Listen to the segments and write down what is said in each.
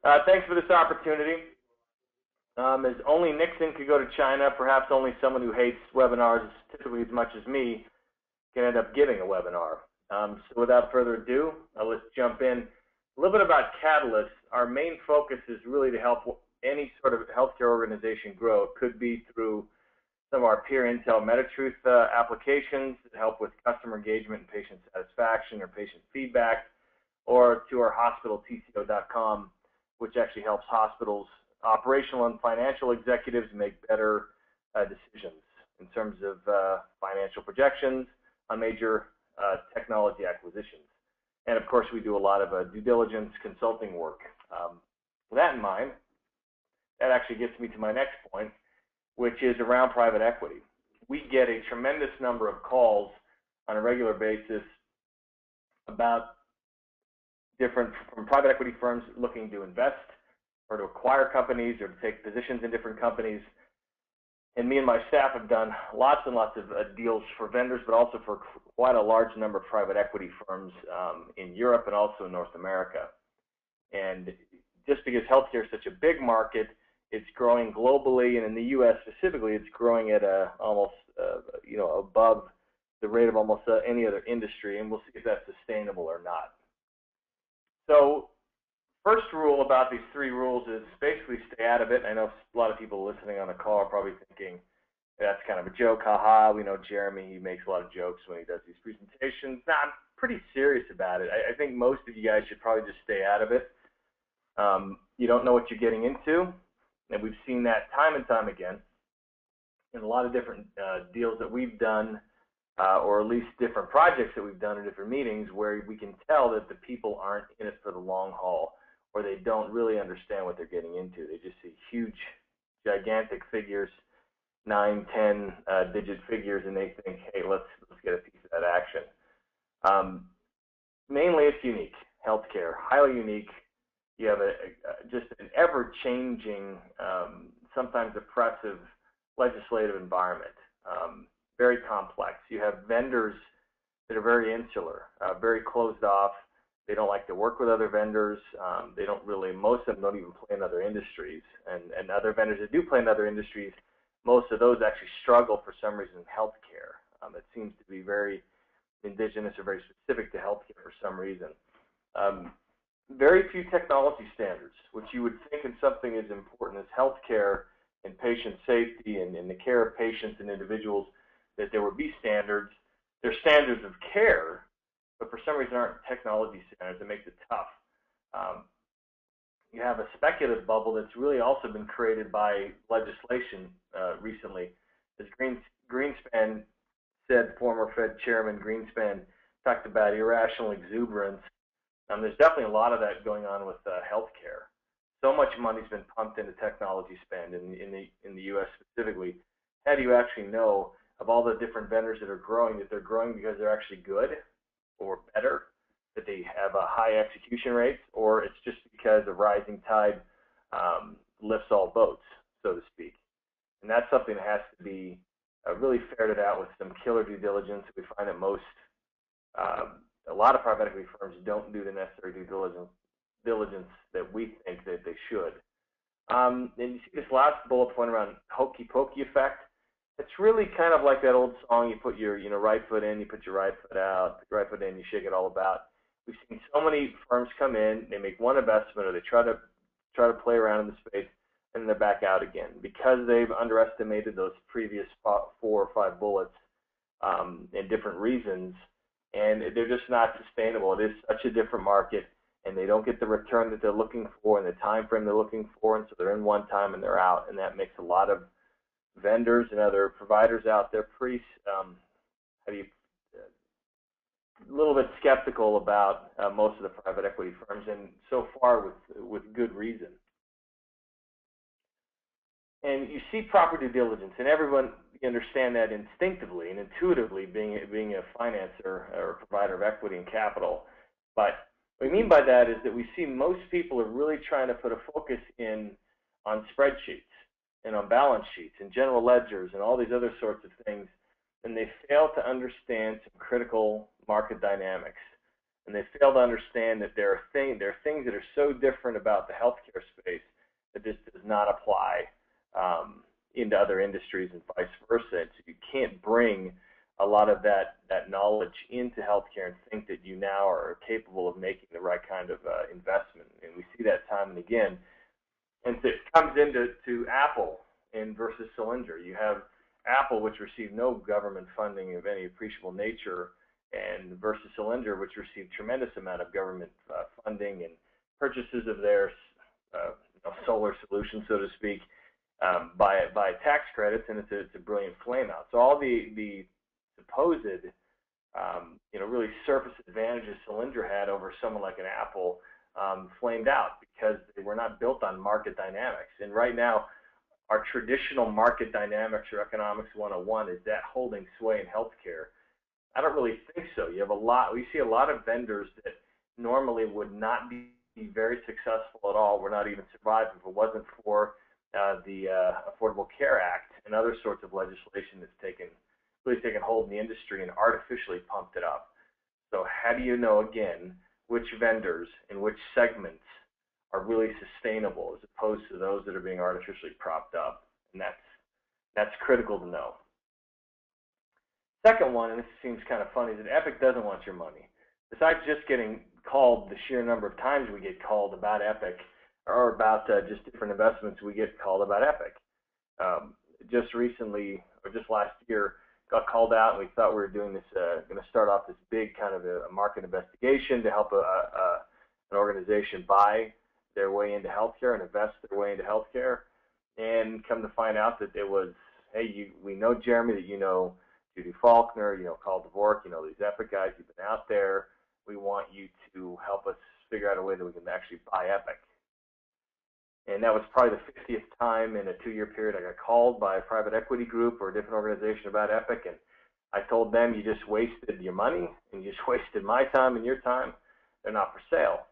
Thanks for this opportunity. As only Nixon could go to China, perhaps only someone who hates webinars typically as much as me can end up giving a webinar. So without further ado, let's jump in. A little bit about Katalus. Our main focus is really to help any sort of healthcare organization grow. It could be through some of our peer intel MetaTruth applications that help with customer engagement and patient satisfaction or patient feedback, or to our hospitalTCO.com, which actually helps hospitals, operational and financial executives make better decisions in terms of financial projections on major technology acquisitions. And of course, we do a lot of due diligence consulting work. With that in mind, that actually gets me to my next point, which is around private equity. We get a tremendous number of calls on a regular basis about from private equity firms looking to invest or to acquire companies or to take positions in different companies. And me and my staff have done lots and lots of deals for vendors, but also for quite a large number of private equity firms in Europe and also in North America. And just because healthcare is such a big market, it's growing globally, and in the U.S. specifically, it's growing at almost above the rate of almost any other industry, and we'll see if that's sustainable or not. So first rule about these three rules is basically stay out of it. I know a lot of people listening on the call are probably thinking that's kind of a joke, haha. We know Jeremy, he makes a lot of jokes when he does these presentations. No, I'm pretty serious about it. I think most of you guys should probably just stay out of it. You don't know what you're getting into, and we've seen that time and time again in a lot of different deals that we've done, or at least different projects that we've done in different meetings, where we can tell that the people aren't in it for the long haul, or they don't really understand what they're getting into. They just see huge, gigantic figures, 9, 10 digit figures, and they think, hey, let's get a piece of that action. Mainly it's unique. Healthcare, highly unique. You have just an ever-changing, sometimes oppressive legislative environment, very complex. You have vendors that are very insular, very closed off. They don't like to work with other vendors. They don't really, most of them don't even play in other industries. And other vendors that do play in other industries, most of those actually struggle for some reason in healthcare. It seems to be very indigenous or very specific to healthcare for some reason. Very few technology standards, which you would think in something as important as healthcare and patient safety and in the care of patients and individuals, that there would be standards. They're standards of care, but for some reason aren't technology standards. That makes it tough. You have a speculative bubble that's really also been created by legislation recently. As Greenspan said, former Fed Chairman Greenspan talked about irrational exuberance. There's definitely a lot of that going on with healthcare. So much money's been pumped into technology spend in the U.S. specifically. How do you actually know of all the different vendors that are growing, that they're growing because they're actually good or better, that they have a high execution rates, or it's just because a rising tide lifts all boats, so to speak? And that's something that has to be really ferreted out with some killer due diligence. We find that a lot of private equity firms don't do the necessary due diligence that we think that they should. And you see this last bullet point around hokey pokey effect. It's really kind of like that old song, you put your right foot in, you put your right foot out, put your right foot in, you shake it all about. We've seen so many firms come in, they make one investment, or they try to play around in the space, and then they're back out again because they've underestimated those previous 4 or 5 bullets and different reasons. And they're just not sustainable. It is such a different market, and they don't get the return that they're looking for and the time frame they're looking for, and so they're in one time and they're out, and that makes a lot of vendors and other providers out there pretty, a little bit skeptical about most of the private equity firms, and so far with good reason. And you see proper due diligence, and everyone understand that instinctively and intuitively, being a financer or a provider of equity and capital. But what we mean by that is that we see most people are really trying to put a focus on spreadsheets and on balance sheets and general ledgers and all these other sorts of things, and they fail to understand some critical market dynamics. and they fail to understand that there are things that are so different about the healthcare space that this does not apply into other industries and vice versa. So you can't bring a lot of that knowledge into healthcare and think that you now are capable of making the right kind of investment. And we see that time and again. And so it comes into Apple and versus Solyndra. You have Apple, which received no government funding of any appreciable nature, and versus Solyndra, which received tremendous amount of government funding and purchases of their solar solution, so to speak, by tax credits, and it's a brilliant flame out. So all the supposed really surface advantages Solyndra had over someone like an Apple flamed out because they were not built on market dynamics. And right now, our traditional market dynamics or economics 101, is that holding sway in healthcare? I don't really think so. We see a lot of vendors that normally would not be very successful at all, would not even survive if it wasn't for the Affordable Care Act and other sorts of legislation that's really taken hold in the industry and artificially pumped it up. So how do you know, again, which vendors and which segments are really sustainable as opposed to those that are being artificially propped up? And that's critical to know. Second one, and this seems kind of funny, is that Epic doesn't want your money. Besides just getting called, the sheer number of times we get called about Epic or about just different investments, we get called about Epic. Just recently, or just last year, got called out, and we thought we were doing this, going to start off this big kind of a market investigation to help an organization buy their way into healthcare and invest their way into healthcare, and come to find out that it was, hey, we know, Jeremy, that you know Judy Faulkner, you know Carl Dvorak, you know these Epic guys, you've been out there. We want you to help us figure out a way that we can actually buy Epic. And that was probably the 50th time in a 2-year period I got called by a private equity group or a different organization about Epic, and I told them, you just wasted your money and you just wasted my time and your time. They're not for sale.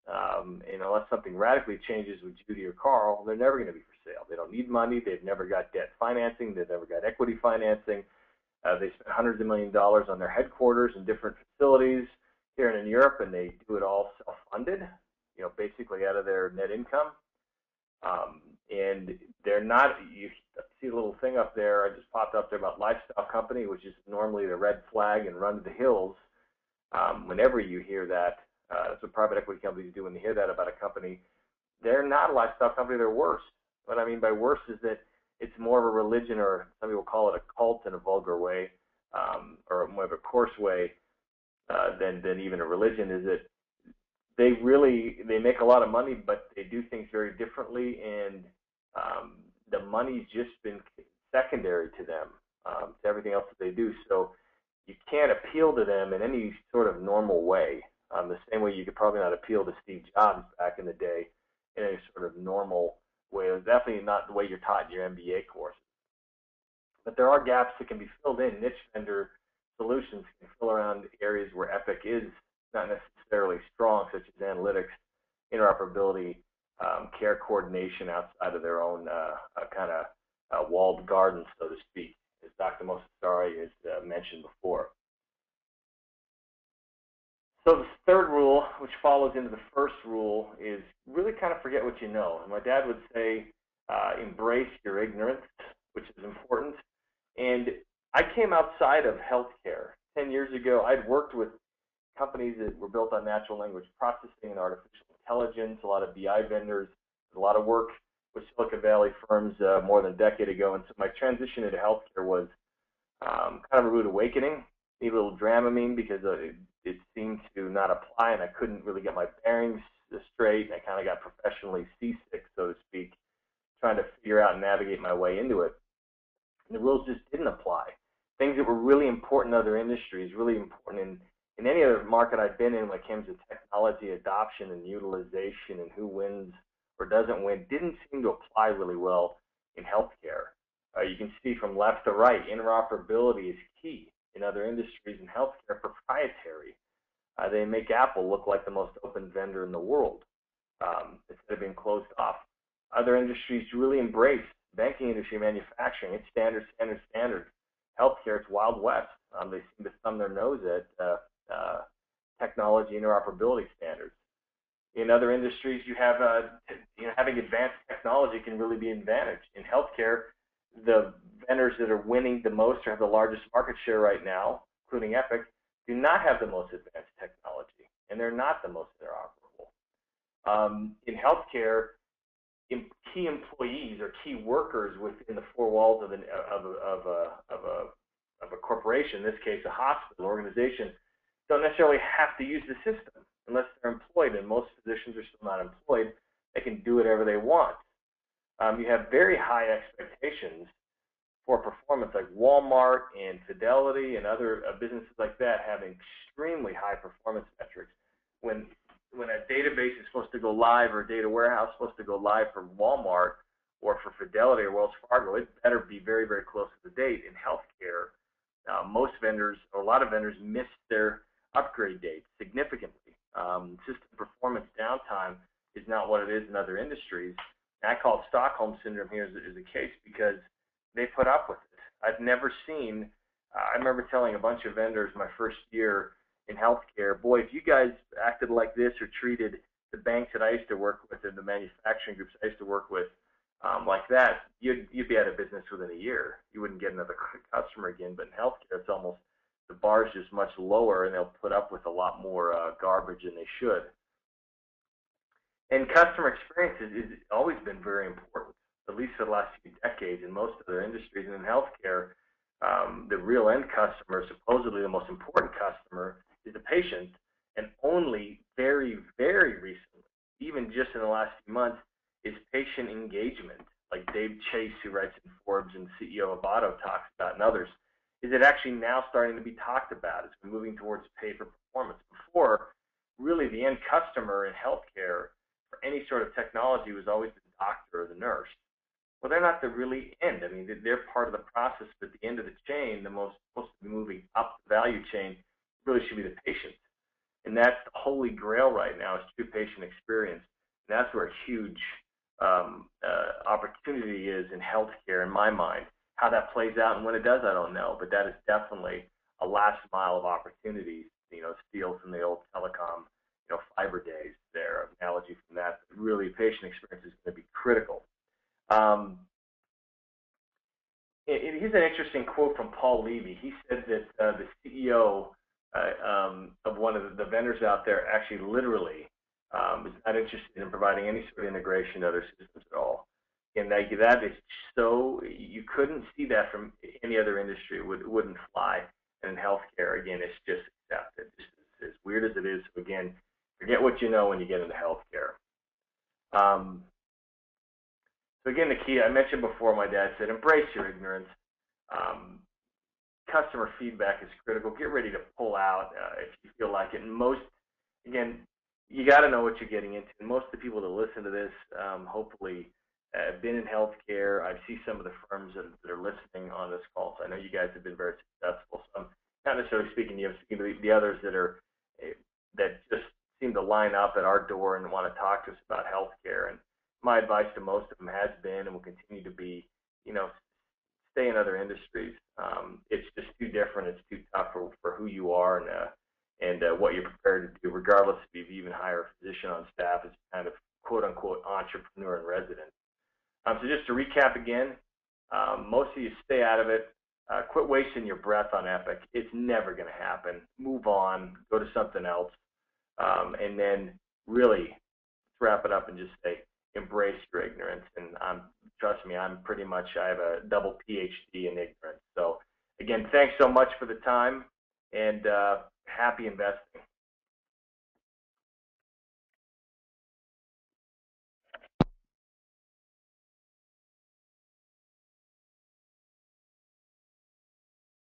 Unless something radically changes with Judy or Carl, they're never going to be for sale. They don't need money. They've never got debt financing. They've never got equity financing. They spent hundreds of millions of dollars on their headquarters and different facilities here and in Europe, and they do it all self-funded, basically out of their net income. And they're not, you see a little thing up there, I just popped up there about lifestyle company, which is normally the red flag and run to the hills. Whenever you hear that, that's what private equity companies do when they hear that about a company. They're not a lifestyle company, they're worse. What I mean by worse is that it's more of a religion, or some people call it a cult in a vulgar way, or more of a coarse way than even a religion, is that they make a lot of money, but they do things very differently, and the money's just been secondary to them, to everything else that they do. So you can't appeal to them in any sort of normal way. The same way you could probably not appeal to Steve Jobs back in the day in any sort of normal way. It was definitely not the way you're taught in your MBA course. But there are gaps that can be filled in. Niche vendor solutions can fill around areas where Epic is not necessarily strong, such as analytics, interoperability, care coordination outside of their own kind of walled gardens, so to speak, as Dr. Mosastari has mentioned before. So the third rule, which follows into the first rule, is really kind of forget what you know. And my dad would say, embrace your ignorance, which is important. And I came outside of healthcare. 10 years ago, I'd worked with companies that were built on natural language processing and artificial intelligence, a lot of BI vendors, a lot of work with Silicon Valley firms more than a decade ago. And so my transition into healthcare was kind of a rude awakening. Need a little Dramamine because it seemed to not apply, and I couldn't really get my bearings straight, and I kind of got professionally seasick, so to speak, trying to figure out and navigate my way into it. And the rules just didn't apply. Things that were really important in other industries, really important in any other market I've been in when it came to technology adoption and utilization and who wins or doesn't win, didn't seem to apply really well in healthcare. You can see from left to right, interoperability is key. In other industries in healthcare, proprietary. They make Apple look like the most open vendor in the world instead of being closed off. Other industries really embrace banking industry, manufacturing. It's standard. Healthcare, it's Wild West. They seem to thumb their nose at technology interoperability standards. In other industries, you have having advanced technology can really be an advantage. In healthcare, the vendors that are winning the most or have the largest market share right now, including Epic, do not have the most advanced technology, and they're not the most interoperable. In healthcare, key employees or key workers within the four walls of a corporation, in this case a hospital organization, don't necessarily have to use the system unless they're employed, and most physicians are still not employed. They can do whatever they want. You have very high expectations for performance, like Walmart and Fidelity and other businesses like that have extremely high performance metrics. When a database is supposed to go live or a data warehouse is supposed to go live for Walmart or for Fidelity or Wells Fargo, it better be very, very close to the date. In healthcare, most vendors, or a lot of vendors, miss their upgrade dates significantly. System performance downtime is not what it is in other industries. And I call it Stockholm Syndrome here as a case because they put up with it. I've never seen, I remember telling a bunch of vendors my first year in healthcare, boy, if you guys acted like this or treated the banks that I used to work with and the manufacturing groups I used to work with like that, you'd be out of business within a year. You wouldn't get another customer again. But in healthcare, it's almost, the bar is just much lower, and they'll put up with a lot more garbage than they should. And customer experience has always been very important, at least for the last few decades in most other industries. And in healthcare, the real end customer, supposedly the most important customer, is the patient. And only very, very recently, even just in the last few months, is patient engagement, like Dave Chase, who writes in Forbes and CEO of Otto talks about, and others, is it actually now starting to be talked about as we're moving towards pay for performance. Before, really the end customer in healthcare for any sort of technology was always the doctor or the nurse. Well, they're not the really end. I mean, they're part of the process, but at the end of the chain, the most supposed to be moving up the value chain really should be the patient. And that's the holy grail right now, is true patient experience. And that's where a huge opportunity is in healthcare, in my mind. How that plays out and when it does, I don't know, but that is definitely a last mile of opportunities, steal from the old telecom, fiber days there, analogy from that. But really, patient experience is going to be critical. Here's an interesting quote from Paul Levy. He said that the CEO of one of the vendors out there actually literally is not interested in providing any sort of integration to other systems at all. And that is so, you couldn't see that from any other industry. It wouldn't fly. And in healthcare, again, it's just accepted. Just as weird as it is. So again, forget what you know when you get into healthcare. So again, the key, I mentioned before, my dad said, embrace your ignorance. Customer feedback is critical. Get ready to pull out if you feel like it. And again, you got to know what you're getting into. And most of the people that listen to this, hopefully, have been in healthcare. I see some of the firms that are listening on this call, so I know you guys have been very successful. So I'm not necessarily speaking to you, I'm speaking to the others that just seem to line up at our door and want to talk to us about healthcare. And my advice to most of them has been and will continue to be, stay in other industries. It's just too different. It's too tough for who you are and what you're prepared to do, regardless if you even hire a physician on staff as kind of quote-unquote entrepreneur in residence. So just to recap again, most of you stay out of it. Quit wasting your breath on Epic. It's never going to happen. Move on. Go to something else. And then really, let's wrap it up and just say, embrace your ignorance. And trust me, I have a double PhD in ignorance. So again, thanks so much for the time, and happy investing.